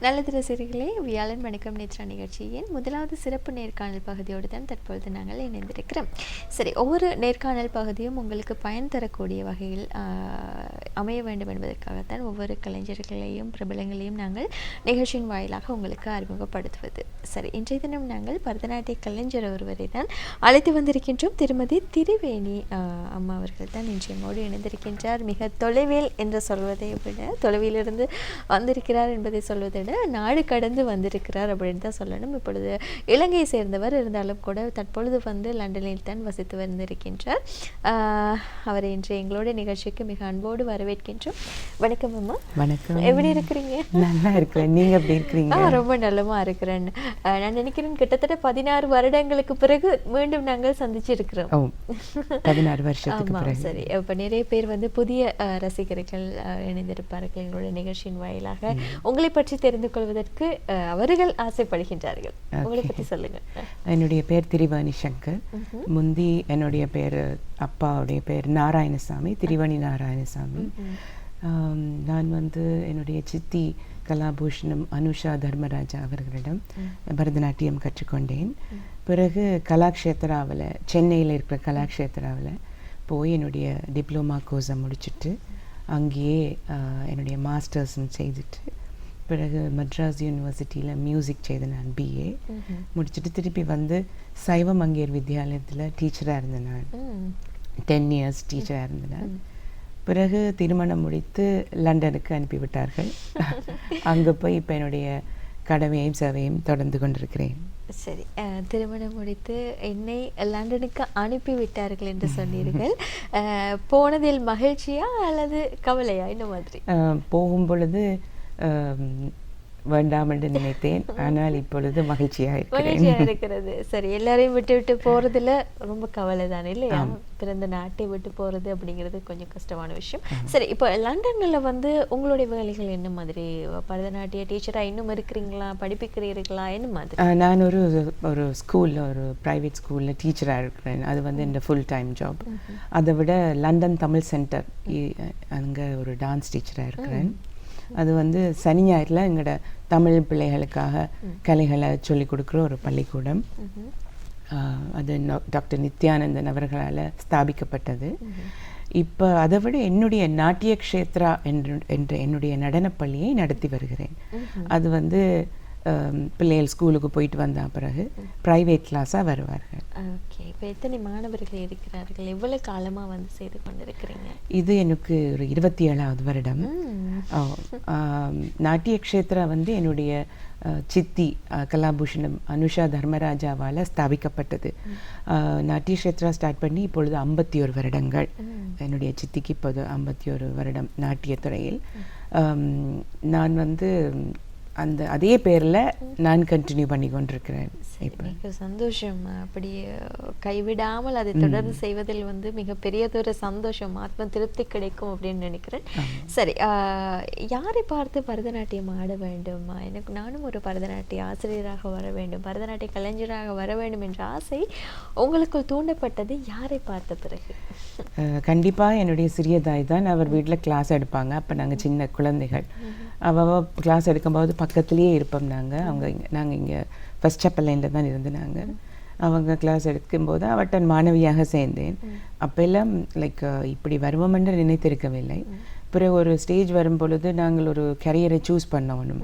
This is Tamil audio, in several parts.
நல்லது ரசிகர்களே, வியாழன் வணக்கம் நேத்ரா நிகழ்ச்சியின் முதலாவது சிறப்பு நேர்காணல் பகுதியோடு தான் தற்பொழுது நாங்கள் இணைந்திருக்கிறோம். சரி, ஒவ்வொரு நேர்காணல் பகுதியும் உங்களுக்கு பயன் தரக்கூடிய வகையில் அமைய வேண்டும் என்பதற்காகத்தான் ஒவ்வொரு கலைஞர்களையும் பிரபலங்களையும் நாங்கள் நிகழ்ச்சியின் வாயிலாக உங்களுக்கு அறிமுகப்படுத்துவது. சரி, இன்றைய தினம் நாங்கள் பரதநாட்டிய கலைஞர் ஒருவரை தான் அழைத்து வந்திருக்கின்றோம். திருமதி திரிவேணி அம்மா அவர்கள் தான் இன்றைய மோடி இணைந்திருக்கின்றார். மிக தொலைவில் என்று சொல்வதை விட தொலைவிலிருந்து வந்திருக்கிறார் என்பதை சொல்வதை விட நாடு கடந்து வந்திருக்கிறார் அப்படின்னு தான் சொல்லணும். இப்பொழுது இலங்கையை சேர்ந்தவர் இருந்தாலும் கூட தற்பொழுது வந்து லண்டனில் தான் வசித்து வந்திருக்கின்றார். அவரை இன்று எங்களோட நிகழ்ச்சிக்கு மிக அன்போடு வரவேற்கின்றோம். வணக்கம் அம்மா. வணக்கம். எப்படி இருக்கிறீங்க? நல்லா இருக்கிறேன். நீங்க எப்படி இருக்கிறீங்க? ரொம்ப நல்லமா இருக்கிறேன். நான் நினைக்கிறேன் கிட்டத்தட்ட 16 வருடங்களுக்கு பிறகு மீண்டும் நாங்கள் சந்திச்சிருக்கிறோம். 16 வருஷத்துக்கு பிறகு. சரி, இப்ப நிறைய பேர் வந்து புதிய ரசிகர்கள் இணைந்திருப்பார்கள் எங்களுடைய நிகழ்ச்சியின் வாயிலாக. உங்களை பற்றி தெரிந்து கொள்வதற்கு அவர்கள் ஆசைப்படுகின்றார்கள். உங்களை பற்றி சொல்லுங்க. என்னுடைய பேர் திரிவேணி சங்கர். முந்தி என்னுடைய பேர் அப்பாவுடைய பேர் நாராயணசாமி, திரிவேணி நாராயணசாமி. நான் வந்து என்னுடைய சித்தி கலாபூஷணம் அனுஷா தர்மராஜா அவர்களிடம் பரதநாட்டியம் கற்றுக்கொண்டேன். பிறகு கலாக்ஷேத்ராவில், சென்னையில் இருக்கிற கலாக்ஷேத்ராவில் போய் என்னுடைய டிப்ளமா கோர்ஸை முடிச்சுட்டு அங்கேயே என்னுடைய மாஸ்டர்ஸும் செய்துட்டு பிறகு மெட்ராஸ் யூனிவர்சிட்டியில் மியூசிக் செய்தேன். நான் பிஏ முடிச்சுட்டு திருப்பி வந்து சைவ மங்கையர் வித்யாலயத்தில் டீச்சராக இருந்தேன். நான் 10 இயர்ஸ் டீச்சராக இருந்தேன். பிறகு திருமணம் முடித்து லண்டனுக்கு அனுப்பிவிட்டார்கள். அங்கே போய் இப்போ என்னுடைய கடமையையும் சேவையும் தொடர்ந்து கொண்டிருக்கிறேன். சரி, திருமணம் முடித்து என்னை லண்டனுக்கு அனுப்பிவிட்டார்கள் என்று சொன்னீர்கள். போனதில் மகிழ்ச்சியா அல்லது கவலையா? இந்த மாதிரி போகும் பொழுது வேண்டாம் என்று நினைத்தேன். ஆனால் இப்பொழுது மகிழ்ச்சியா இருக்கிறது. சரி, எல்லாரையும் விட்டு விட்டு போறதுல ரொம்ப கவலை தானே இல்லையா? பிறந்த நாட்டை விட்டு போறது அப்படிங்கிறது கொஞ்சம் கஷ்டமான விஷயம். சரி, இப்போ லண்டன்ல வந்து உங்களுடைய வேலைகள் என்ன மாதிரி? பரதநாட்டிய டீச்சரா இன்னும் இருக்கிறீங்களா? படிப்பிக்கிறீர்களா? என்ன மாதிரி? நான் ஒரு ஸ்கூல்ல, ஒரு பிரைவேட் ஸ்கூல்ல டீச்சராக இருக்கிறேன். அது வந்து இந்த ஃபுல் டைம் ஜாப். அதை விட லண்டன் தமிழ் சென்டர் அங்கே ஒரு டான்ஸ் டீச்சராக இருக்கிறேன். அது வந்து சனி ஞாயிறில் எங்களோட தமிழ் பிள்ளைகளுக்காக கலைகளை சொல்லிக் கொடுக்குற ஒரு பள்ளிக்கூடம். அது டாக்டர் நித்யானந்தன் அவர்களால் ஸ்தாபிக்கப்பட்டது. இப்போ அதை விட என்னுடைய நாட்டிய க்ஷேத்ரா என்ற என்னுடைய நடனப்பள்ளியை நடத்தி வருகிறேன். அது வந்து பிள்ளைகள் ஸ்கூலுக்கு போயிட்டு வந்த பிறகு ப்ரைவேட் கிளாஸாக வருவார்கள். ஓகே, இப்போ எத்தனை மாணவர்கள் இருக்கிறார்கள்? எவ்வளவு காலமாக வந்து செய்து கொண்டிருக்கிறீங்க? இது எனக்கு ஒரு 27வது வருடம். நாட்டிய க்ஷேத்ரா வந்து என்னுடைய சித்தி கலாபூஷணம் அனுஷா தர்மராஜாவால் ஸ்தாபிக்கப்பட்டது. நாட்டிய க்ஷேத்ரா ஸ்டார்ட் பண்ணி இப்பொழுது 51 வருடங்கள். என்னுடைய சித்திக்கு இப்போது 51 வருடம் நாட்டியத்துறையில். நான் வந்து அந்த அதே பேரில் நான் கண்டினியூ பண்ணி கொண்டிருக்கிறேன். இப்போ சந்தோஷம். அப்படி கைவிடாமல் அதை தொடர்ந்து செய்வதில் வந்து மிகப்பெரியதொரு சந்தோஷம், ஆத்ம திருப்தி கிடைக்கும் அப்படின்னு நினைக்கிறேன். சரி, யாரை பார்த்து பரதநாட்டியம் ஆட வேண்டும்? எனக்கு நானும் ஒரு பரதநாட்டிய ஆசிரியராக வர வேண்டும், பரதநாட்டிய கலைஞராக வர வேண்டும் என்ற ஆசை உங்களுக்குள் தூண்டப்பட்டது யாரை பார்த்த பிறகு? கண்டிப்பாக என்னுடைய சிறிய தாய் தான். அவர் வீட்டில் கிளாஸ் எடுப்பாங்க. அப்போ நாங்கள் சின்ன குழந்தைகள். அவள் கிளாஸ் எடுக்கும்போது பக்கத்துலேயே இருப்போம். நாங்கள் இங்கே ஃபர்ஸ்ட் செப்பல்லைனில் தான் இருந்தாங்க. அவங்க கிளாஸ் எடுக்கும்போது அவட்டன் மாணவியாக சேர்ந்தேன். அப்போல்லாம் லைக் இப்படி வருவோம் என்று நினைத்திருக்கவில்லை. பிறகு ஒரு ஸ்டேஜ் வரும் பொழுது நாங்கள் ஒரு கரியரை சூஸ் பண்ணணும்.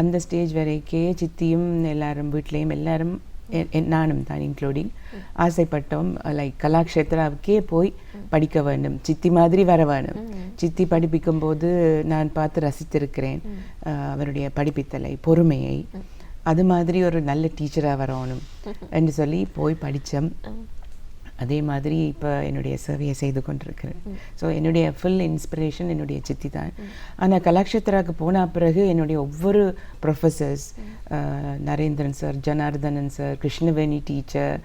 அந்த ஸ்டேஜ் வரைக்கே சித்தியும் எல்லாரும் வீட்லேயும் எல்லாரும் நானும் தான் இன்க்ளூடிங் ஆசைப்பட்டோம். லைக் கலாக்ஷேத்ராவுக்கே போய் படிக்க வேண்டும், சித்தி மாதிரி வர வேணும். சித்தி படிப்பிக்கும் போது நான் பார்த்து ரசித்திருக்கிறேன் அவருடைய படிப்பித்தலை, பொறுமையை. அது மாதிரி ஒரு நல்ல டீச்சராக வரணும் என்று சொல்லி போய் படித்தோம். அதே மாதிரி இப்போ என்னுடைய சேவையை செய்து கொண்டிருக்கிறேன். ஸோ என்னுடைய ஃபுல் இன்ஸ்பிரேஷன் என்னுடைய சித்தி தான். ஆனால் கலாக்ஷேத்ராவுக்கு போன பிறகு என்னுடைய ஒவ்வொரு professors, Narendran sir, Janardhanan sir, Krishnaveni teacher,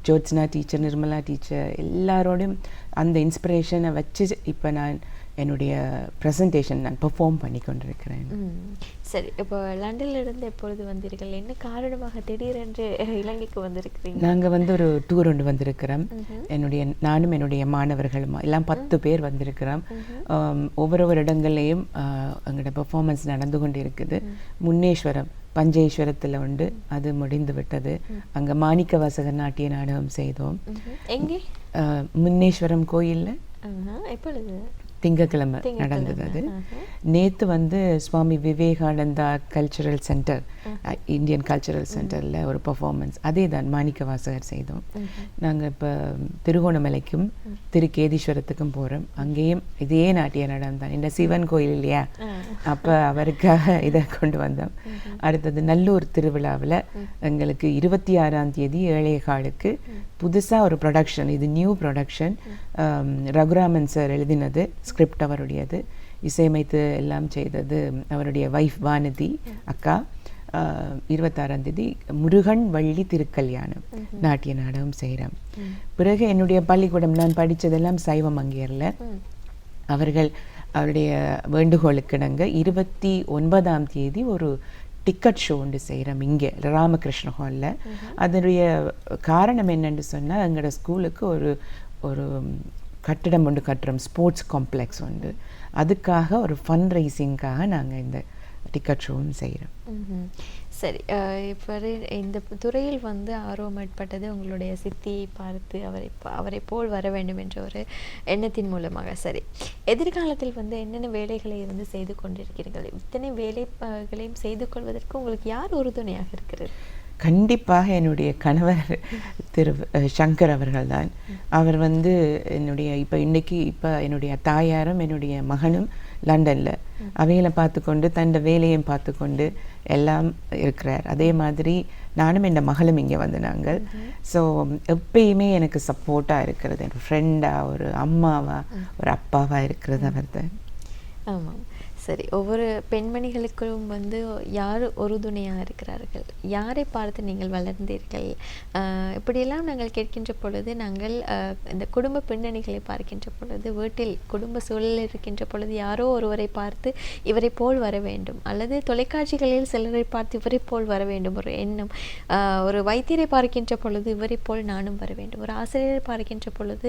Jyotsna teacher, Nirmala teacher, எல்லாரோடையும் அந்த இன்ஸ்பிரேஷனை வச்சு இப்போ நான் என்னுடைய ப்ரெசன்டேஷன் நான் பெர்ஃபார்ம் பண்ணி கொண்டிருக்கிறேன். சரி, இப்போ லண்டன்ல இருந்து எப்பொழுது வந்தீர்கள்? என்ன காரணமாக திடீரென்று இலங்கைக்கு வந்திருக்கிறீங்க? நாங்கள் வந்து ஒரு டூர் ஒன்று வந்திருக்கிறோம். நானும் என்னுடைய மாணவர்களும் எல்லாம் 10 பேர் வந்திருக்கிறோம். ஒவ்வொரு இடங்கள்லையும் எங்களோட பெர்ஃபார்மன்ஸ் நடந்து கொண்டு இருக்குது. முன்னேஸ்வரம் பஞ்சேஸ்வரத்தில் உண்டு, அது முடிந்து விட்டது. அங்கே மாணிக்க வாசகர் நாட்டிய நாடகம் செய்தோம். எங்கே? முன்னேஸ்வரம் கோயிலில் எப்பொழுது? திங்கக்கிழமை நடந்தது. அது நேற்று வந்து Swami Vivekananda cultural centre, Indian cultural சென்டரில் ஒரு பர்ஃபார்மன்ஸ், அதே தான் மாணிக்க வாசகர் செய்தோம். நாங்கள் இப்போ திருகோணமலைக்கும் திருக்கேதீஸ்வரத்துக்கும் போகிறோம். அங்கேயும் இதே நாட்டிய நடனம் தான். இந்த சிவன் கோயில் இல்லையா, அப்போ அவருக்காக இதை கொண்டு வந்தோம். அடுத்தது நல்லூர் திருவிழாவில் எங்களுக்கு 26ஆம் தேதி 7:15 புதுசாக ஒரு ப்ரொடக்ஷன், இது நியூ ப்ரொடக்ஷன், ரகுராமன் சார் எழுதினது, ஸ்கிரிப்ட் அவருடையது, இசையமைத்து எல்லாம் செய்தது அவருடைய வைஃப் வானதி அக்கா. 26ஆம் தேதி முருகன் வள்ளி திருக்கல்யாணம் நாட்டிய நாடகம் செய்கிறோம். பிறகு என்னுடைய பள்ளிக்கூடம், நான் படித்ததெல்லாம் சைவ மங்கையரில், அவருடைய வேண்டுகோளுக்கிணங்க 29ஆம் தேதி ஒரு டிக்கெட் ஷோ ஒன்று செய்கிறோம் இங்கே ராமகிருஷ்ண ஹாலில். அதனுடைய காரணம் என்னென்னு சொன்னால், எங்களோட ஸ்கூலுக்கு ஒரு கட்டிடம் ஒன்று கட்டுறோம், ஸ்போர்ட்ஸ் காம்ப்ளெக்ஸ் உண்டு. அதுக்காக ஒரு ஃபண்ட் ரைசிங்காக நாங்கள் இந்த டிக்கெட் ஷோவும் செய்கிறோம். சரி, இப்போ இந்த துறையில் வந்து ஆர்வம் ஏற்பட்டது உங்களுடைய சித்தியை பார்த்து அவரை போல் வர வேண்டும் என்ற ஒரு எண்ணத்தின் மூலமாக. சரி, எதிர்காலத்தில் வந்து என்னென்ன வேலைகளை வந்து செய்து கொண்டிருக்கிறீர்கள்? இத்தனை வேலைகளையும் செய்து கொள்வதற்கு உங்களுக்கு யார் உறுதுணையாக இருக்கிறது? கண்டிப்பாக என்னுடைய கணவர் திரு சங்கர் அவர்கள் தான். அவர் வந்து இப்போ என்னுடைய தாயாரும் என்னுடைய மகனும் லண்டனில் அவைகளை பார்த்துக்கொண்டு தன் வேலையும் பார்த்துக்கொண்டு எல்லாம் இருக்கிறார். அதே மாதிரி நானும் என் மகளும் இங்கே வந்து நாங்கள். ஸோ எப்பயுமே எனக்கு சப்போர்ட்டாக இருக்கிறது, என் ஃப்ரெண்டாக, ஒரு அம்மாவாக, ஒரு அப்பாவாக இருக்கிறது அவர் தான். ஆமாம். சரி, ஒவ்வொரு பெண்மணிகளுக்கும் வந்து யார் உறுதுணையாக இருக்கிறார்கள்? யாரை பார்த்து நீங்கள் வளர்ந்தீர்கள்? இப்படியெல்லாம் நாங்கள் கேட்கின்ற பொழுது, நாங்கள் இந்த குடும்ப பின்னணிகளை பார்க்கின்ற பொழுது, வீட்டில் குடும்ப சூழலில் இருக்கின்ற பொழுது யாரோ ஒருவரை பார்த்து இவரை போல் வர வேண்டும், அல்லது தொலைக்காட்சிகளில் சிலரை பார்த்து இவரை போல் வர வேண்டும் ஒரு எண்ணம். ஒரு வைத்தியரை பார்க்கின்ற பொழுது இவரை போல் நானும் வர வேண்டும். ஒரு ஆசிரியரை பார்க்கின்ற பொழுது,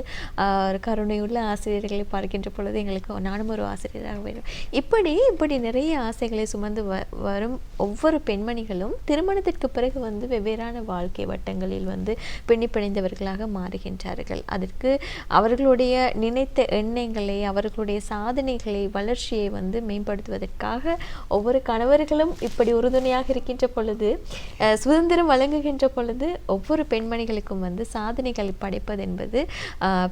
ஒரு கருணையுள்ள ஆசிரியர்களை பார்க்கின்ற பொழுது எங்களுக்கு நானும் ஒரு ஆசிரியராக வேண்டும். இப்படி நிறைய ஆசைகளை சுமந்து வரும் ஒவ்வொரு பெண்மணிகளும் திருமணத்திற்கு பிறகு வந்து வெவ்வேறான வாழ்க்கை வட்டங்களில் வந்து பிணைந்தவர்களாக மாறுகின்றார்கள். அதற்கு அவர்களுடைய நினைத்த எண்ணங்களை, அவர்களுடைய சாதனைகளை, வளர்ச்சியை வந்து மேம்படுத்துவதற்காக ஒவ்வொரு கணவர்களும் இப்படி உறுதுணையாக இருக்கின்ற பொழுது, சுதந்திரம் வழங்குகின்ற பொழுது, ஒவ்வொரு பெண்மணிகளுக்கும் வந்து சாதனைகளை படைப்பது என்பது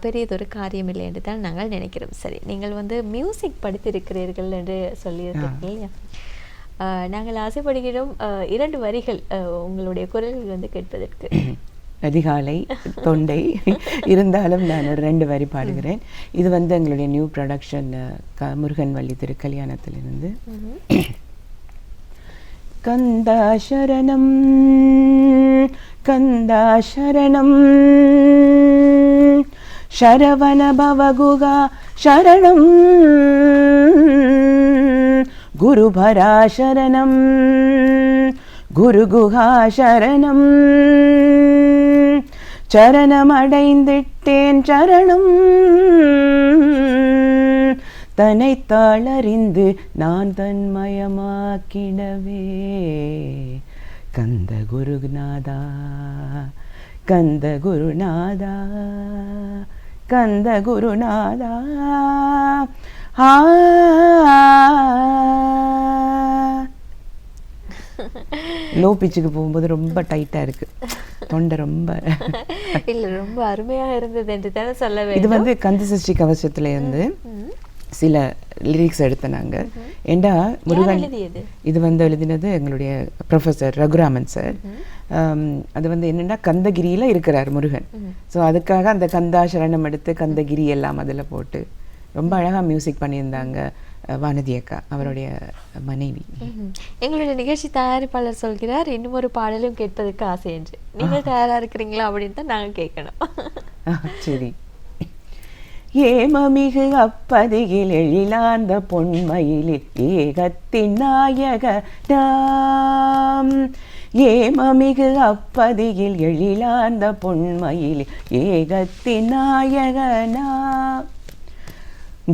பெரியதொரு காரியம் இல்லை என்று தான் நாங்கள் நினைக்கிறோம். சரி, நீங்கள் வந்து மியூசிக் படித்திருக்கிறீர்கள் என்று சொல்லியிருக்கீங்க இல்லையா? நாங்கள் ஆசைப்படுகிறோம் 2 வரிகள் உங்களுடைய குரலில் வந்து கேட்பதற்கு. அதிகாலை தொண்டை இருந்தாலும் நான் ஒரு 2 வரி பாடுகிறேன். இது வந்து எங்களுடைய நியூ ப்ரொடக்ஷன் முருகன் வள்ளி திருக்கல்யாணத்திலிருந்து. கந்தா சரணம் கந்தா சரணம் ಶರವಣ ಭವಗುಗ ಶರಣಂ ಗುರುಭರಾ ಶರಣಂ ಗುರುಗುಹಾ ಶರಣಂ சரணமடைந்திட்டேன் சரணம் தன்னைத்தாளறிந்து நான் தன்மயமாக்கிடவே கந்த குருநாதா கந்த குருநாதா கந்த குருநாதா. லோ பிச்சுக்கு போகும்போது ரொம்ப டைட்டா இருக்கு தொண்டை, ரொம்ப இல்ல ரொம்ப அருமையாக இருந்தது என்று தானே சொல்ல வேண்டும். இது வந்து கந்தசஷ்டி கவசத்துல இருந்து சில லிரிக்ஸ் எடுத்தனாங்க. ஏண்டா முருகன் இது வந்து எழுதினது எங்களுடைய ப்ரொஃபஸர் ரகுராமன் சார். அது வந்து என்னென்னா கந்தகிரியில் இருக்கிறார் முருகன். ஸோ அதுக்காக அந்த கந்தா சரணம் எடுத்து கந்தகிரி எல்லாம் அதில் போட்டு ரொம்ப அழகாக மியூசிக் பண்ணியிருந்தாங்க வானதி அக்கா, அவருடைய மனைவி. எங்களுடைய நிகழ்ச்சி தயாரிப்பாளர் சொல்கிறார் இன்னும் ஒரு பாடலும் கேட்பதற்கு ஆசை என்று. நீங்கள் தயாராக இருக்கிறீங்களா அப்படின்னு தான் நாங்கள் கேட்கணும். சரி. ஏமமிகு அப்பதியில் எழிலார்ந்த பொன்மயிலில் ஏகத்தின் நாயக நாம். ஏமமிகு அப்பதியில் எழிலார்ந்த பொன்மயிலில் ஏகத்தின் நாயக நாம்.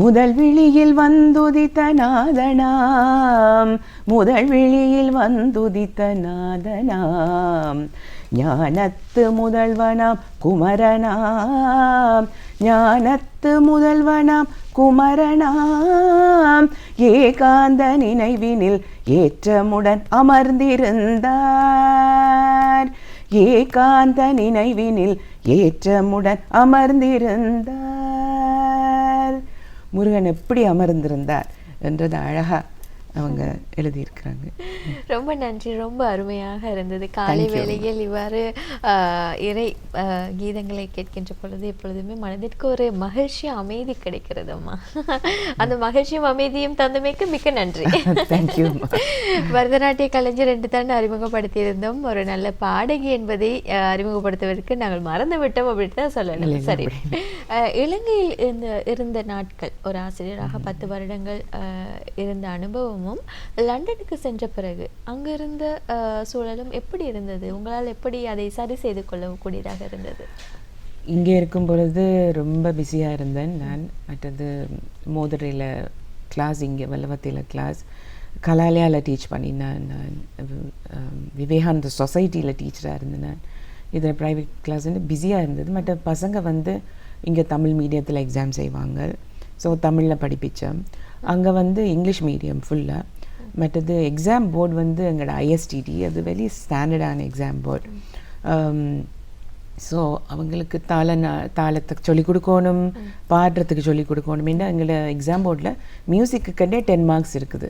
முதல் விழியில் வந்துதித்த நாதனாம், முதல் விழியில் வந்துதித்த நாதனாம். ஞானத்து முதல்வனாம் குமரனாம், ஞானத்து முதல்வனாம் குமரனாம். ஏகாந்த நினைவினில் ஏற்றமுடன் அமர்ந்திருந்தார், ஏகாந்த நினைவினில் ஏற்றமுடன் அமர்ந்திருந்தார். முருகன் எப்படி அமர்ந்திருந்தார் என்றது அழகா அவங்க எழுதியிருக்கிறாங்க. ரொம்ப நன்றி, ரொம்ப அருமையாக இருந்தது. காலை வேளையில் இவ்வாறு இறை கீதங்களை கேட்கின்ற பொழுது எப்பொழுதுமே மனதிற்கு ஒரு மகிழ்ச்சி அமைதி கிடைக்கிறதும்மா. அந்த மகிழ்ச்சியும் அமைதியும் தந்தமைக்கு மிக்க நன்றி. தேங்க்யூ. பரதநாட்டிய கலைஞர் என்று தான் அறிமுகப்படுத்தியிருந்தோம். ஒரு நல்ல பாடகி என்பதை அறிமுகப்படுத்துவதற்கு நாங்கள் மறந்து விட்டோம் அப்படின்னு தான் சொல்லணும். சரி, இலங்கையில் இருந்த நாட்கள், ஒரு ஆசிரியராக 10 வருடங்கள் இருந்த அனுபவம் லண்டனுக்கு சென்ற பிறகு அங்க இருந்த சூழலும் எப்படி இருந்தது? உங்களால் எப்படி அதை சரி செய்து கொள்ளக்கூடியதாக இருந்தது? இங்கே இருக்கும் பொழுது ரொம்ப பிஸியாக இருந்தேன் நான். மற்றது மோதிரையில் கிளாஸ், இங்கே வல்லவத்தையில் கிளாஸ், கலாலயாவில் டீச் பண்ணினேன் நான். விவேகானந்த சொசைட்டியில் டீச்சராக இருந்தேன் நான். இதில் ப்ரைவேட் கிளாஸ் வந்து பிஸியாக இருந்தது. மற்ற பசங்க வந்து இங்கே தமிழ் மீடியத்தில் எக்ஸாம் செய்வாங்க. ஸோ தமிழில் படிப்பித்தேன். அங்கே வந்து இங்கிலீஷ் மீடியம் ஃபுல்லாக. மற்றது எக்ஸாம் போர்டு வந்து எங்களோட ஐஎஸ்டிடி, அது வெரி ஸ்டாண்டர்டான எக்ஸாம் போர்டு. ஸோ அவங்களுக்கு தாளத்தை சொல்லிக் கொடுக்கணும், பாடுறதுக்கு சொல்லிக் கொடுக்கணும். ஏன்னா எங்களோட எக்ஸாம் போர்டில் மியூசிக்குக்கண்டே 10 மார்க்ஸ் இருக்குது.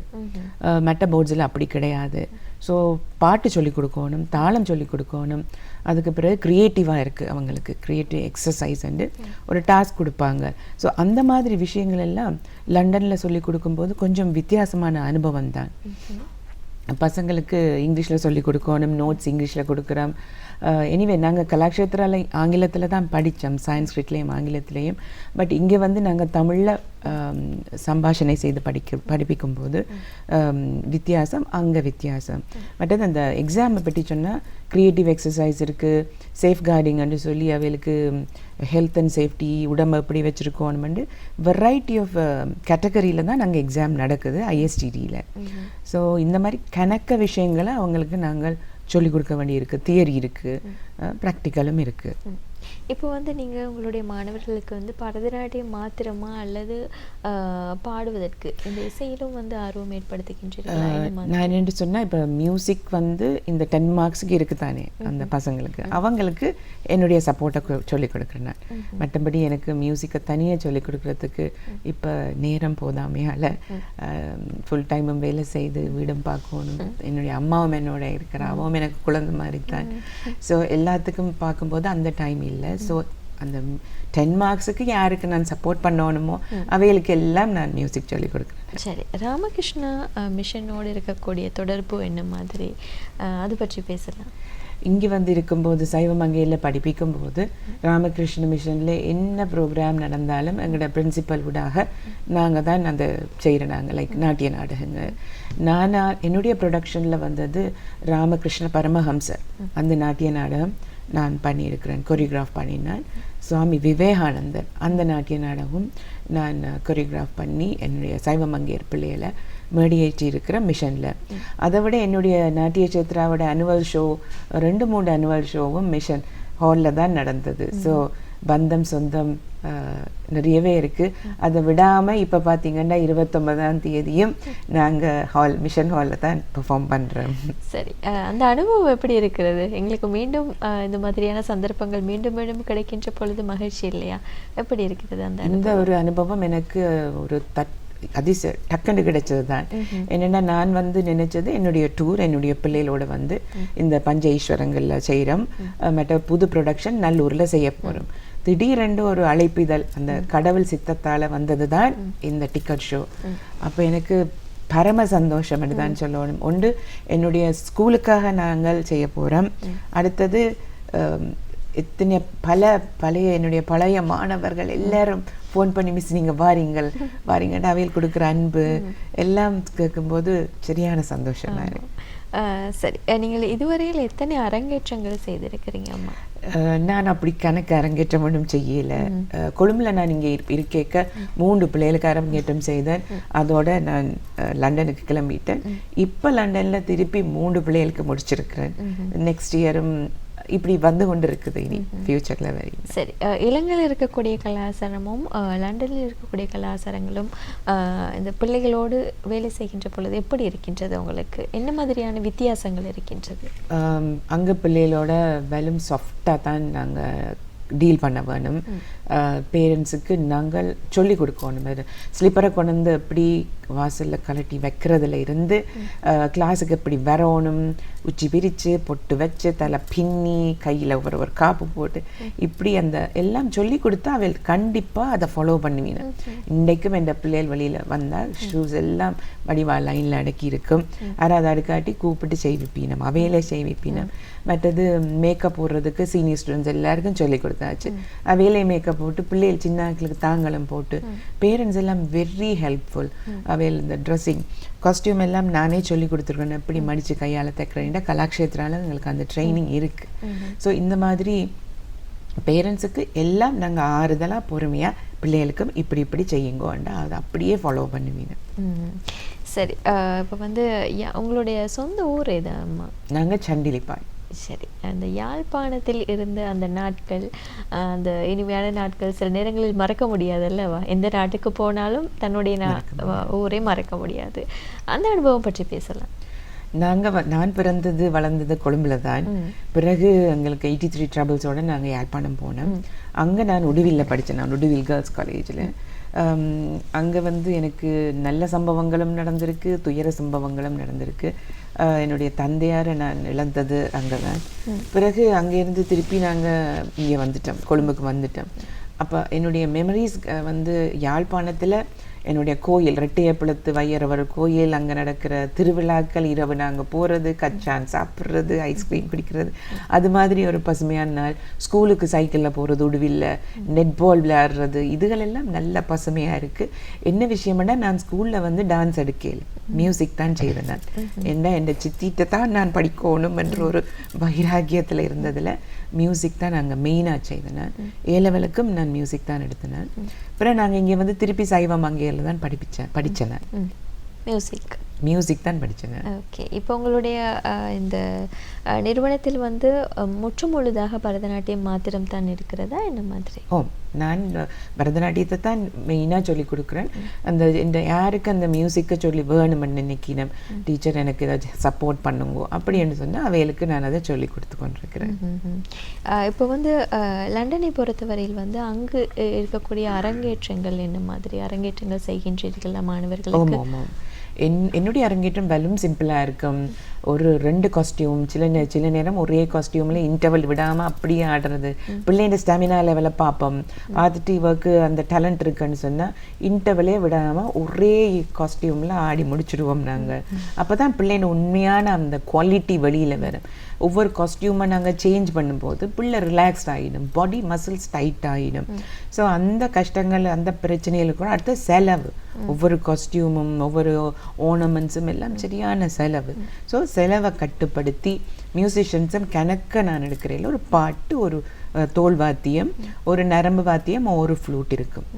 மற்ற போர்ட்ஸில் அப்படி கிடையாது. ஸோ பாட்டு சொல்லிக் கொடுக்கணும், தாளம் சொல்லிக் கொடுக்கணும். அதுக்கு பிறகு க்ரியேட்டிவாக இருக்குது அவங்களுக்கு, க்ரியேட்டிவ் எக்ஸசைஸ் வந்து ஒரு டாஸ்க் கொடுப்பாங்க. ஸோ அந்த மாதிரி விஷயங்கள் எல்லாம் லண்டனில் சொல்லிக் கொடுக்கும்போது கொஞ்சம் வித்தியாசமான அனுபவம் தான். பசங்களுக்கு இங்கிலீஷில் சொல்லிக் கொடுக்கணும், நோட்ஸ் இங்கிலீஷில் கொடுக்குறோம். எனிவே நாங்கள் கலாக்ஷேத்ரால ஆங்கிலத்தில் தான் படித்தோம், சான்ஸ்கிரிட்லேயும் ஆங்கிலத்திலையும். பட் இங்கே வந்து நாங்கள் தமிழில் சம்பாஷணை செய்து படிப்பிக்கும்போது வித்தியாசம், அங்கே வித்தியாசம். மற்றது அந்த எக்ஸாமை பற்றி சொன்னால் க்ரியேட்டிவ் எக்ஸசைஸ் இருக்குது, சேஃப் கார்டிங்னு சொல்லி அவைகளுக்கு ஹெல்த் அண்ட் சேஃப்டி, உடம்பு எப்படி வச்சுருக்கோன்னு வெரைட்டி ஆஃப் கேட்டகரியில் தான் நாங்கள் எக்ஸாம் நடக்குது ஐஎஸ்டிடியில். ஸோ இந்த மாதிரி கணக்க விஷயங்களை அவங்களுக்கு நாங்கள் சொல்லிக் கொடுக்க வேண்டியிருக்கு. தியரி இருக்குது, ப்ராக்டிக்கலும் இருக்குது. இப்போ வந்து நீங்கள் உங்களுடைய மாணவர்களுக்கு வந்து பரதநாட்டியம் மாத்திரமா அல்லது பாடுவதற்கு இந்த இசையிலும் வந்து ஆர்வம் ஏற்படுத்துகின்றீர்களா? நான் என்ன சொன்னால், இப்போ மியூசிக் வந்து இந்த 10 மார்க்ஸுக்கு இருக்குது தானே அந்த பசங்களுக்கு, அவங்களுக்கு என்னுடைய சப்போர்ட்டை சொல்லிக் கொடுக்குறேன் நான். மற்றபடி எனக்கு மியூசிக்கை தனியாக சொல்லிக் கொடுக்குறதுக்கு இப்போ நேரம் போதாமையால் ஃபுல் டைமும் வேலை செய்து வீடும் பார்க்கணும். என்னுடைய அம்மாவும் என்னோட இருக்கிற, அவவும் எனக்கு குழந்தை மாதிரி தான். ஸோ எல்லாத்துக்கும் பார்க்கும்போது அந்த டைம் இல்லை. ஸோ அந்த 10 மார்க்ஸுக்கு யாருக்கு நான் சப்போர்ட் பண்ணணுமோ அவைகளுக்கு எல்லாம் நான் மியூசிக் சொல்லிக் கொடுக்குறேன். சரி, ராமகிருஷ்ணா மிஷனோடு இருக்கக்கூடிய தொடர்பு என்ன மாதிரி, அது பற்றி பேசலாம். இங்கே வந்து இருக்கும்போது சைவமங்கையில் படிப்பிக்கும்போது ராமகிருஷ்ண மிஷனில் என்ன ப்ரோக்ராம் நடந்தாலும் எங்களோட பிரின்சிபல் ஊடாக நாங்கள் தான் அந்த செய்கிறோம். நாங்கள் லைக் நாட்டிய நாடகங்கள், என்னுடைய ப்ரொடக்ஷனில் வந்தது ராமகிருஷ்ண பரமஹம்சர், அந்த நாட்டிய நாடகம் நான் பண்ணியிருக்கிறேன், கொரியோகிராஃப் பண்ணினேன். சுவாமி விவேகானந்தர், அந்த நாட்டிய நாடகம் நான் கொரியோகிராஃப் பண்ணி என்னுடைய சைவமங்கையர் பிள்ளைகளை மேடியேற்றி இருக்கிற மிஷனில். அதை விட என்னுடைய நாட்டிய சேத்ராவோட அனுவல் ஷோ, 2-3 அனுவல் ஷோவும் மிஷன் ஹாலில் தான் நடந்தது. ஸோ பந்தம் சொந்தம் நிறையவே இருக்குது. அதை விடாமல் இப்போ பார்த்திங்கன்னா 29ஆம் தேதியும் நாங்கள் மிஷன் ஹாலில் தான் பெர்ஃபார்ம் பண்ணுறோம். சரி, அந்த அனுபவம் எப்படி இருக்கிறது? எங்களுக்கு மீண்டும் இந்த மாதிரியான சந்தர்ப்பங்கள் மீண்டும் மீண்டும் கிடைக்கின்ற பொழுது மகிழ்ச்சி இல்லையா? எப்படி இருக்கிறது அந்த இந்த ஒரு அனுபவம்? எனக்கு ஒரு டக்குன்னு கிடைச்சது தான். என்னென்னா, நான் வந்து நினைச்சது என்னுடைய டூர், என்னுடைய பிள்ளைகளோட வந்து இந்த பஞ்ச ஈஸ்வரங்களில் செய்கிறோம், மற்ற புது ப்ரொடக்ஷன் நல்லூரில் செய்ய போகிறோம். திடீரென்று ஒரு அழைப்பிதழ் அந்த கடவுள் சித்தத்தால் வந்தது தான் இந்த டிக்கெட் ஷோ. அப்போ எனக்கு பரம சந்தோஷம் என்று தான் சொல்லணும். ஒன்று என்னுடைய ஸ்கூலுக்காக நாங்கள் செய்ய போகிறோம், அடுத்தது எத்தனை பழைய என்னுடைய பழைய மாணவர்கள் எல்லாரும் ஃபோன் பண்ணி மிஸ் நீங்கள் வாரீங்கன்னு அவையில் கொடுக்குற அன்பு எல்லாம் கேட்கும்போது சரியான சந்தோஷம் தான். சரி, நீங்கள் இதுவரையில் எத்தனை அரங்கேற்றங்கள் செய்திருக்கிறீங்க அம்மா? நான் அப்படி கணக்கு அரங்கேற்றம் ஒன்றும் செய்யலை. கொழும்புல நான் இங்கே இருக்க 3 பிள்ளைகளுக்கு அரங்கேற்றம் செய்தேன். அதோட நான் லண்டனுக்கு கிளம்பிட்டேன். இப்போ லண்டனில் திருப்பி 3 பிள்ளைகளுக்கு முடிச்சிருக்கிறேன். நெக்ஸ்ட் இயரும் இப்படி வந்து கொண்டு இருக்குது இனி ஃபியூச்சரில் வரை. சரி, இலங்கையில் இருக்கக்கூடிய கலாச்சாரமும் லண்டனில் இருக்கக்கூடிய கலாச்சாரங்களும் இந்த பிள்ளைகளோடு வேலை செய்கின்ற பொழுது எப்படி இருக்கின்றது? உங்களுக்கு என்ன மாதிரியான வித்தியாசங்கள் இருக்கின்றது? அங்கே பிள்ளைகளோட வெலும் சாஃப்டாக தான் நாங்கள் டீல் பண்ண வேணும். பேரண்ட்ஸுக்கு நாங்கள் சொல்லிக் கொடுக்கணும். ஸ்லிப்பரை கொண்டு வந்து எப்படி வாசலில் கலட்டி வைக்கிறதுல இருந்து கிளாஸுக்கு எப்படி வரணும், உச்சி பிரித்து பொட்டு வச்சு தலை பின்னி கையில் ஒரு காப்பு போட்டு இப்படி அந்த எல்லாம் சொல்லி கொடுத்தா அவள் கண்டிப்பாக அதை ஃபாலோ பண்ணுவீங்க. இன்றைக்கும் என் பிள்ளைகள் வழியில் வந்தால் ஷூஸ் எல்லாம் வடிவா லைனில் அடக்கி இருக்கும். அதை அடுக்காட்டி கூப்பிட்டு செய்விப்பீனம், அவையிலே செய்விப்பீனம். மற்றது மேக்கப் போடுறதுக்கு சீனியர் ஸ்டூடெண்ட்ஸ் எல்லாருக்கும் சொல்லிக் கொடுத்தாச்சு. அவையிலே மேக்கப் போட்டு பிள்ளைகள் சின்னங்களுக்கு தாங்களும் போட்டு பேரண்ட்ஸ் எல்லாம் வெரி ஹெல்ப்ஃபுல். அவையில் இந்த ட்ரெஸ்ஸிங் காஸ்டியூம் எல்லாம் நானே சொல்லி கொடுத்துருக்கேன். எப்படி மடித்து கையால் தைக்கிறேன்டா கலாக்ஷேத்ரால எங்களுக்கு அந்த ட்ரைனிங் இருக்குது. ஸோ இந்த மாதிரி பேரண்ட்ஸுக்கு எல்லாம் நாங்கள் ஆறுதலாக பொறுமையாக பிள்ளைகளுக்கும் இப்படி செய்யுங்கோண்டா அதை அப்படியே ஃபாலோ பண்ணுவீங்க. சரி, இப்போ வந்து உங்களுடைய சொந்த ஊர் எது அம்மா? நாங்கள் சண்டிலிப்பாய். சரி, அந்த யாழ்ப்பாணத்தில் இருந்த அந்த நாட்கள், அந்த இனிமையான நாட்கள் சில நேரங்களில் மறக்க முடியாதல்லவா? எந்த நாட்டுக்கு போனாலும் தன்னுடைய ஊரே மறக்க முடியாது. அந்த அனுபவம் பற்றி பேசலாம். நான் பிறந்தது வளர்ந்தது கொழும்புல தான். பிறகு எங்களுக்கு 83 ட்ரபிள்ஸோடு நாங்கள் யாழ்ப்பாணம் போனோம். அங்கே நான் உடுவில்ல படித்தேன். நான் உடுவில் கேர்ள்ஸ் காலேஜில். அங்கே வந்து எனக்கு நல்ல சம்பவங்களும் நடந்திருக்கு, துயர சம்பவங்களும் நடந்திருக்கு. என்னுடைய தந்தையாரை நான் இழந்தது அங்கே தான். பிறகு அங்கேருந்து திருப்பி நாங்கள் இங்கே வந்துட்டோம், கொழும்புக்கு வந்துட்டோம். அப்போ என்னுடைய மெமரிஸ் வந்து யாழ்ப்பாணத்தில் என்னுடைய கோயில் ரெட்டையப்பளத்து வையரவர் கோயில், அங்கே நடக்கிற திருவிழாக்கள், இரவு நாங்கள் போகிறது, கச்சான் சாப்பிட்றது, ஐஸ்கிரீம் குடிக்கிறது, அது மாதிரி ஒரு பசுமையான நாள். ஸ்கூலுக்கு சைக்கிளில் போகிறது, உடுவில்ல நெட்பால் விளையாடுறது, இதுகளெல்லாம் நல்ல பசுமையாக இருக்குது. என்ன விஷயம்னா நான் ஸ்கூலில் வந்து டான்ஸ் எடுக்கல, மியூசிக் தான் செய்வேன். நான் என் சித்திட்ட தான் நான் படிக்கணும் என்ற ஒரு வைராகியத்தில் இருந்ததில் மியூசிக் தான் நாங்கள் மெயினாக செய்தேன். நான் A-லெவலுக்கும் நான் மியூசிக் தான் எடுத்தேன். அப்புறம் நாங்கள் இங்கே வந்து திருப்பி சைவம் அங்கேயில் தான் படித்தேன். மியூசிக் தான் படித்தேன். ஓகே, இப்போ உங்களுடைய இந்த நிறுவனத்தில் வந்து முற்றுமுழுதாக பரதநாட்டியம் மாத்திரம் தான் இருக்கிறதா, என்ன மாதிரி? நான் பரதநாட்டியத்தை தான் மெயினாக சொல்லி கொடுக்குறேன். இந்த யாருக்கு அந்த மியூசிக்கை சொல்லி வேணுமென்னு நினைக்கிறேன், டீச்சர் எனக்கு ஏதாச்சும் சப்போர்ட் பண்ணுங்க அப்படின்னு சொன்னால் அவைகளுக்கு நான் அதை சொல்லி கொடுத்து கொண்டிருக்கிறேன். இப்போ வந்து லண்டனை பொறுத்தவரையில் வந்து அங்கு இருக்கக்கூடிய அரங்கேற்றங்கள் என்ன மாதிரி அரங்கேற்றங்கள் செய்கின்றீர்கள் மாணவர்களுக்கு? ஆமாம், என்னுடைய அரங்கேற்றம் வெறும் சிம்பிளாக இருக்கும். ஒரு 2 காஸ்டியூம், சில நேரம் ஒரே காஸ்டியூமில் இன்டர்வல் விடாமல் அப்படியே ஆடுறது. பிள்ளைங்க ஸ்டாமினா லெவலில் பார்த்துட்டு இவருக்கு அந்த டேலண்ட் இருக்குன்னு சொன்னால் இன்டர்வலே விடாமல் ஒரே காஸ்டியூமில் ஆடி முடிச்சுடுவோம் நாங்கள். அப்போ தான் பிள்ளைங்க உண்மையான அந்த குவாலிட்டி வெளியில் வரும். ஒவ்வொரு காஸ்டியூமை நாங்கள் சேஞ்ச் பண்ணும்போது பிள்ளை ரிலாக்ஸ்ட் ஆகிடும், பாடி மசில்ஸ் டைட் ஆகிடும். ஸோ அந்த கஷ்டங்கள், அந்த பிரச்சனைகளுக்கு கூட அடுத்த செலவு, ஒவ்வொரு காஸ்டியூமும் ஒவ்வொரு ஓர்னமெண்ட்ஸும் எல்லாம் சரியான செலவு. ஸோ செலவை கட்டுப்படுத்தி மியூசிஷியன்ஸும் கணக்க நான் எடுக்கிறேன். ஒரு பாட்டு, ஒரு தோல் வாத்தியம், ஒரு நரம்பு வாத்தியம், ஒரு ஃப்ளூட் இருக்கும்,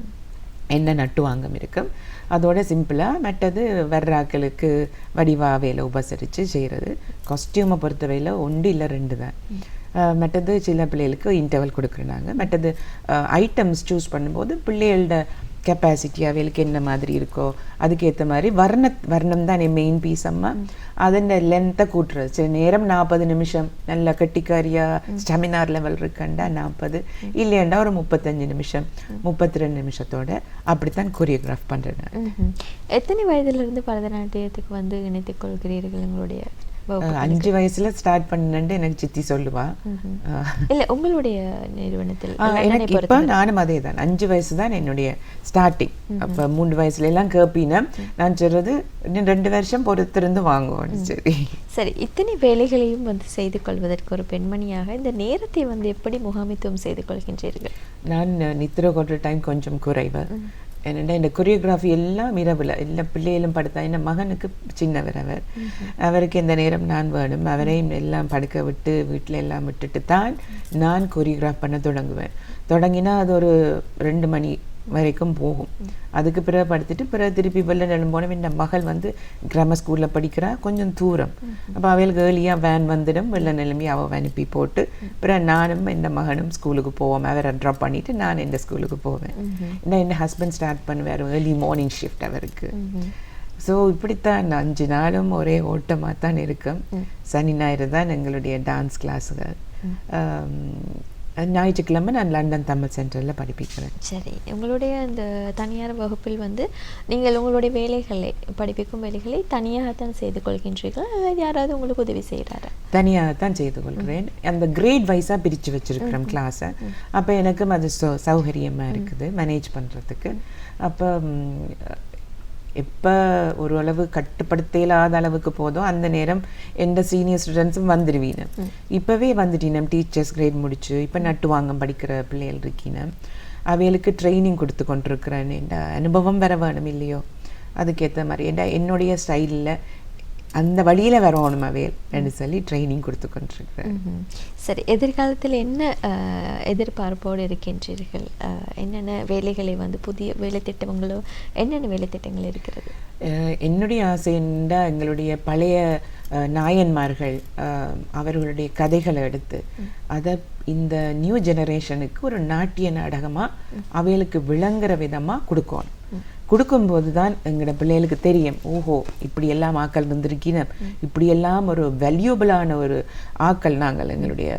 என்ன நட்டுவாங்கம் இருக்கும். அதோட சிம்பிளாக மற்றது வர்றாக்களுக்கு வடிவாவையில் உபசரித்து செய்கிறது. காஸ்டியூமை பொறுத்தவையில் 1 இல்லை 2 தான். மற்றது சில பிள்ளைகளுக்கு இன்டர்வல் கொடுக்குறாங்க. மற்றது ஐட்டம்ஸ் சூஸ் பண்ணும்போது பிள்ளைகளோட கெப்பாசிட்டி அவைகளுக்கு என்ன மாதிரி இருக்கோ அதுக்கேற்ற மாதிரி வர்ணம் தான் என் மெயின் பீஸ். அம்மா அதன் லென்த்தை கூட்டுறது. சில நேரம் 40 நிமிஷம் நல்ல கட்டிக்காரியாக ஸ்டாமினார் லெவல் இருக்கண்டா 40, இல்லையாண்டா ஒரு 35 நிமிஷம் 32 நிமிஷத்தோட அப்படித்தான் கொரியோகிராஃப் பண்ணுறேன். எத்தனை வயதிலிருந்து பரதநாட்டியத்துக்கு வந்து இணைத்துக் கொள்கிறீர்கள்? உங்களுடைய 5 வயசுல ஸ்டார்ட் பண்ணேன்னு எனக்கு சித்தி சொல்லுவா. இல்ல உங்களுடைய நிறுவனத்தில் எனக்கு இப்போ நானும் அதே தான் 5 வயசு தான் என்னுடைய ஸ்டார்டிங். அப்போ 3 வயசுல எல்லாம் கேப்பினா நான் சொல்றது இன்னும் 2 வருஷம் பொறுத்திருந்து வாங்குவோம். சரி சரி, இத்தனை வேலைகளையும் வந்து செய்து கொள்வதற்கு ஒரு பெண்மணியாக இந்த நேரத்தை வந்து எப்படி முகாமித்துவம் செய்து கொள்கின்றீர்கள்? நான் நித்திர கொள்ற டைம் கொஞ்சம் குறைவு. என்னென்னா இந்த கொரியோகிராஃபி எல்லாம் இரவில் எல்லா பிள்ளைகளும் படுத்தா. என் மகனுக்கு சின்னவர், அவருக்கு இந்த நேரம் நான் வேணும். அவரையும் எல்லாம் படுக்க விட்டு வீட்டில் எல்லாம் விட்டுட்டு தான் நான் கொரியோகிராஃப் பண்ண தொடங்கினா அது ஒரு 2 மணி வரைக்கும் போகும். அதுக்கு பிறகு படுத்துட்டு பிறகு திருப்பி வெளில நிலம்போனோம். என் மகள் வந்து கிராமர் ஸ்கூலில் படிக்கிறா, கொஞ்சம் தூரம். அப்போ அவளுக்கு ஏர்லியாக வேன் வந்துடும். வெளில நிலம்பி அவள் அனுப்பி போட்டு பிறகு நானும் என் மகனும் ஸ்கூலுக்கு போவோம். அவரை ட்ராப் பண்ணிவிட்டு நான் என் ஸ்கூலுக்கு போவேன். ஏன்னா என் ஹஸ்பண்ட் ஸ்டார்ட் பண்ணுவார் ஏர்லி மார்னிங் ஷிஃப்ட் அவருக்கு. ஸோ இப்படித்தான் 5 நாளும் ஒரே ஓட்டமாக தான் இருக்கும். சனி ஞாயிறு தான் எங்களுடைய டான்ஸ் கிளாஸுகள். ஞாயிற்றுக்கிழமை நான் லண்டன் தமிழ் சென்டரில் படிப்பிக்கிறேன். சரி, உங்களுடைய இந்த தனியார் வகுப்பில் வந்து நீங்கள் உங்களுடைய வேலைகளை படிப்பிக்கும் வேலைகளை தனியாகத்தான் செய்து கொள்கின்றீர்கள், யாராவது உங்களுக்கு உதவி செய்கிறாரா? தனியாகத்தான் செய்து கொள்கிறேன். அந்த கிரேட் வைஸாக பிரித்து வச்சுருக்கிறோம் கிளாஸை. அப்போ எனக்கும் அது சௌகரியமாக இருக்குது மேனேஜ் பண்ணுறதுக்கு. அப்போ எப்போ ஓரளவு கட்டுப்படுத்த இல்லாத அளவுக்கு போதும் அந்த நேரம் எந்த சீனியர் ஸ்டூடெண்ட்ஸும் வந்துடுவீங்க. இப்போவே வந்துட்டீனம் டீச்சர்ஸ் கிரேட் முடிச்சு இப்போ நட்டுவாங்க படிக்கிற பிள்ளைகள் இருக்கீங்க. அவைகளுக்கு ட்ரைனிங் கொடுத்து கொண்டிருக்கிறேன். என்ற அனுபவம் வர வேணும் இல்லையோ, அதுக்கேற்ற மாதிரி என்னுடைய ஸ்டைலில் அந்த வழியில் வரணும் அவையல் என்று சொல்லி ட்ரைனிங் கொடுத்து கொண்டிருக்கிறேன். சரி, எதிர்காலத்தில் என்ன எதிர்பார்ப்போடு இருக்கின்றீர்கள்? என்னென்ன வேலைகளை வந்து புதிய வேலை திட்டங்களோ என்னென்ன வேலை திட்டங்கள் இருக்கிறது? என்னுடைய ஆசை என்ன, எங்களுடைய பழைய நாயன்மார்கள் அவர்களுடைய கதைகளை எடுத்து அதை இந்த நியூ ஜெனரேஷனுக்கு ஒரு நாட்டிய நாடகமாக அவைகளுக்கு விளங்குற விதமாக கொடுக்கும்போது தான் எங்களோட பிள்ளைகளுக்கு தெரியும், ஓஹோ இப்படி எல்லாம் ஆக்கள் வந்திருக்கீங்க, இப்படியெல்லாம் ஒரு வேல்யூபிளான ஒரு ஆக்கள் நாங்கள். எங்களுடைய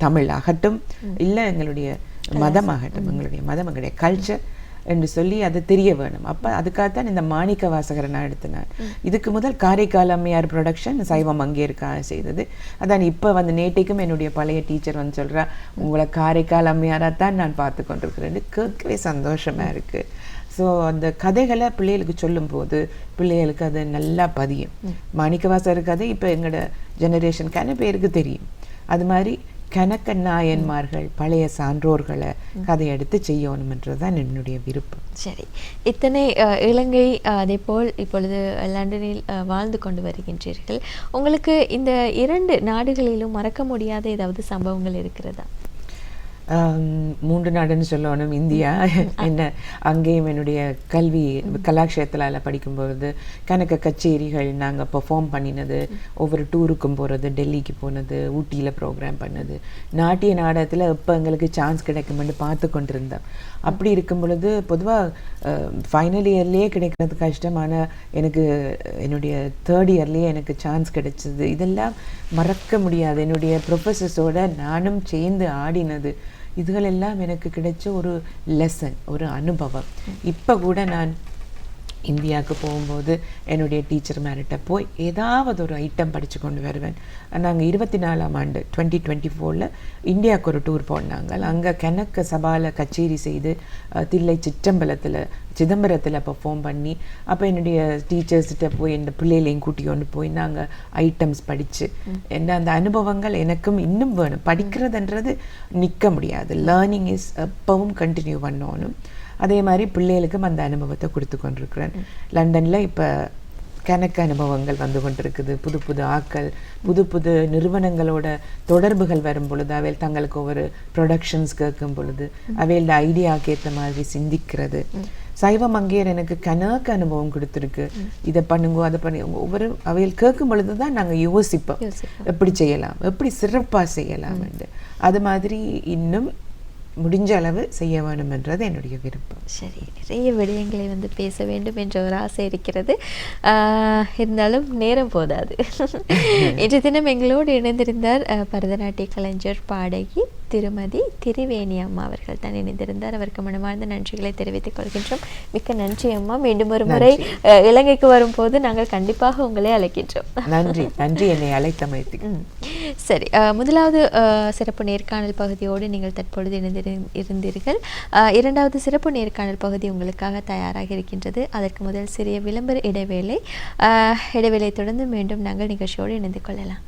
தமிழ் ஆகட்டும் இல்லை எங்களுடைய மதம் ஆகட்டும், எங்களுடைய மதம் எங்களுடைய கல்ச்சர் என்று சொல்லி அது தெரிய வேணும். அப்போ அதுக்காகத்தான் இந்த மாணிக்க வாசகரை நான் எடுத்தினேன். இதுக்கு முதல் காரைக்கால் அம்மையார் ப்ரொடக்ஷன் சைவம் அங்கேற்காக செய்தது. அதான் இப்போ வந்து நேற்றைக்கும் என்னுடைய பழைய டீச்சர் வந்து சொல்கிறா, உங்களை காரைக்கால் அம்மையாராக தான் நான் பார்த்து கொண்டிருக்கிறேன்னு கேட்கவே சந்தோஷமாக இருக்குது. ஸோ அந்த கதைகளை பிள்ளைகளுக்கு சொல்லும்போது பிள்ளைகளுக்கு அது நல்லா பதியும். மாணிக்கவாசகர் கதை இப்போ எங்களோட ஜெனரேஷனுக்கான பேருக்கு தெரியும். அது மாதிரி கணக்க நாயன்மார்கள் பழைய சான்றோர்களை கதை எடுத்து செய்யணும்ன்றது தான் என்னுடைய விருப்பம். சரி, இத்தனை இலங்கை அதே போல் இப்பொழுது லண்டனில் வாழ்ந்து கொண்டு வருகின்றீர்கள். உங்களுக்கு இந்த 2 நாடுகளிலும் மறக்க முடியாத ஏதாவது சம்பவங்கள் இருக்கிறதா? 3 நாடுன்னு சொல்லணும். இந்தியா என்ன, அங்கேயும் என்னுடைய கல்வி கலாக்ஷேத்திரால் படிக்கும்பொழுது கணக்க கச்சேரிகள் நாங்கள் பெர்ஃபார்ம் பண்ணினது, ஒவ்வொரு டூருக்கும் போகிறது, டெல்லிக்கு போனது, ஊட்டியில் ப்ரோக்ராம் பண்ணது, நாட்டிய நாடகத்தில் எப்போ எங்களுக்கு சான்ஸ் கிடைக்குமென்று பார்த்து கொண்டிருந்தோம். அப்படி இருக்கும் பொழுது பொதுவாக ஃபைனல் இயர்லேயே கிடைக்கிறது கஷ்டம். ஆனால் எனக்கு என்னுடைய 3rd இயர்லேயே எனக்கு சான்ஸ் கிடைச்சது. இதெல்லாம் மறக்க முடியாது. என்னுடைய ப்ரொஃபஸர்ஸோடு நானும் சேர்ந்து ஆடினது, இதுகளெல்லாம் எனக்கு கிடைச்ச ஒரு லெசன், ஒரு அனுபவம். இப்போ கூட நான் இந்தியாவுக்கு போகும்போது என்னுடைய டீச்சர் மேரிட்ட போய் ஏதாவது ஒரு ஐட்டம் படித்து கொண்டு வருவேன். நாங்கள் 24ஆம் ஆண்டு 2024 இந்தியாவுக்கு ஒரு டூர் போனாங்க. அங்கே கணக்க சபாவில் கச்சேரி செய்து தில்லை சிதம்பரத்தில் பெர்ஃபார்ம் பண்ணி, அப்போ என்னுடைய டீச்சர்ஸ்கிட்ட போய் என் பிள்ளைகளையும் கூட்டி கொண்டு போய் நாங்கள் ஐட்டம்ஸ் படித்து என்ன அந்த அனுபவங்கள் எனக்கும் இன்னும் வேணும். படிக்கிறதுன்றது நிற்க முடியாது, லேர்னிங் இஸ் எப்பவும் கண்டினியூ பண்ணணும். அதே மாதிரி பிள்ளைகளுக்கும் அந்த அனுபவத்தை கொடுத்து கொண்டிருக்கிறேன். லண்டனில் இப்போ கணக்கு அனுபவங்கள் வந்து கொண்டிருக்குது. புது புது ஆக்கள், புது நிறுவனங்களோட தொடர்புகள் வரும் பொழுது அவையில் தங்களுக்கு ஒவ்வொரு ப்ரொடக்ஷன்ஸ் கேட்கும் பொழுது அவையோட ஐடியாவுக்கு ஏற்ற மாதிரி சிந்திக்கிறது. சைவம் அங்கேயர் எனக்கு கணக்கு அனுபவம் கொடுத்துருக்கு. இதை பண்ணுங்க, அதை பண்ணி ஒவ்வொரு அவையில் கேட்கும் பொழுது தான் நாங்கள் யோசிப்போம் எப்படி செய்யலாம், எப்படி சிறப்பாக செய்யலாம் என்று. அது மாதிரி இன்னும் முடிஞ்ச அளவு செய்ய வேணும் என்றது என்னுடைய விருப்பம். சரி, நிறைய விடயங்களை வந்து பேச வேண்டும் என்ற ஒரு ஆசை இருக்கிறது, இருந்தாலும் நேரம் போதாது. இன்று தினம் எங்களோடு இணைந்திருந்தார் பரதநாட்டிய கலைஞர், பாடகி திருமதி திரிவேணி அம்மா அவர்கள் தான் இணைந்திருந்தார். அவருக்கு மனமார்ந்த நன்றிகளை தெரிவித்துக் கொள்கின்றோம். மிக்க நன்றி அம்மா. மீண்டும் ஒரு முறை இலங்கைக்கு வரும்போது நாங்கள் கண்டிப்பாக உங்களை அழைக்கின்றோம். நன்றி நன்றி என்னை அழைத்தமைத்து. சரி, முதலாவது சிறப்பு நேர்காணல் பகுதியோடு நீங்கள் தற்பொழுது இருந்தீர்கள். இரண்டாவது சிறப்பு நேர்காணல் பகுதி உங்களுக்காக தயாராக இருக்கின்றது. அதற்கு முதல் சிறிய விளம்பர இடைவேளை தொடர்ந்து மீண்டும் நாங்கள் நிகழ்ச்சியோடு இணைந்து கொள்ளலாம்.